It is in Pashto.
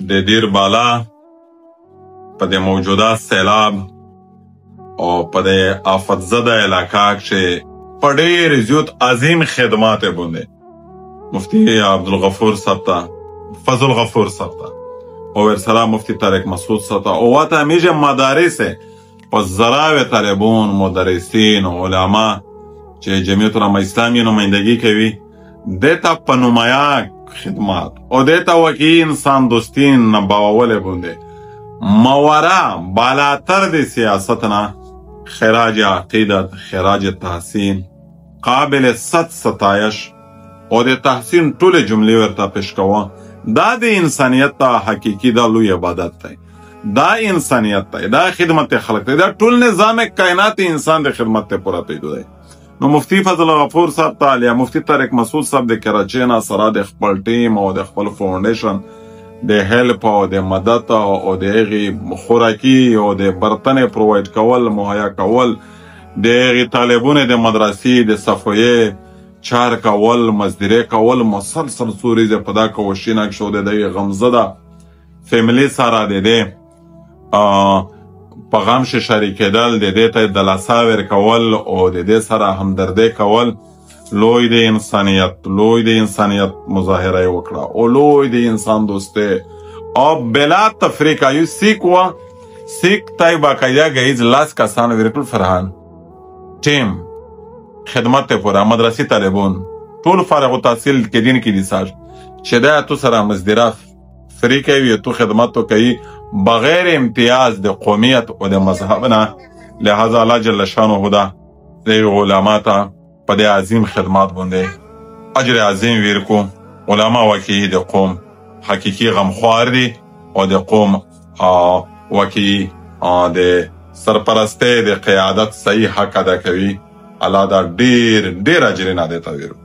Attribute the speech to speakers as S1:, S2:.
S1: د دیر بالا په د موجوده سیلاب او په د آفت زده علاقه کې په ډېر زیات عظیم خدمات باندې مفتی عبدالغفور صاحب ته فضل غفور صاحب ته او ورسره مفتی طارق مسعود صاحب ته او واته همیشه مدارس په زراوی طالبون مدرسین علما چې جمعیت علما اسلامی نمایندگی کوي دیتا په نمایا خدمات او دیتا واقعی انسان دوستین نباوله بونده مورا بالاتر دی سیاستنا خراج عقیدت خراج تحسین قابل ستایش او د تحسین ټول جملې ورته پیش کوه دا د انسانیت ته حقیقي دا لوی عبادت دی دا انسانیت دی دا خدمت خلق دی دا ټول نظام کائنات انسان د خدمت ته پوره پیدا دی نو مفتی فضل غفور صاحب ته یا مفتی طارق مسعود صاحب د کراچۍ نه سره د خپل ټیم او د خپل فاونډیشن د هیلپ او د مدد او د هغې خوراکي او د برتنې پرووایډ کول مهیا کول د هغې طالبونو د مدرسې د صفویې چار کول مزدورۍ کول مسلسل څو ورځې په دا کوششونه کې شو د دې غمزده فیملي سره د دې په غم شي شریکېدل د دې ته دلاسا ورکول او د دې سره همدردۍ کول لوی د انسانیت مظاهره یې وکړه او لوی د انسان دوستۍ او بلا تفریقه یو سیک و سیک تای باقاعده گیز لاس کسان ورکل فرهان ټیم خدمت ته پوره مدرسې طالبون ټول فارغ التحصیل کې دین کې دي ساج چې دا تو سره مزدورا فری کوي تو خدمت تو کوي بغیر امتیاز د قومیت او د مذهب نه لہذا الله جل شانه دا د علما ته په دې عظیم خدمات باندې اجر عظیم ورکو علما واقعي د قوم حقيقي غمخوار دي او د قوم واقعي د سرپرستی د قیادت صحیح حق ادا کوي الله دا ډیر اجر نه دیتا ورکو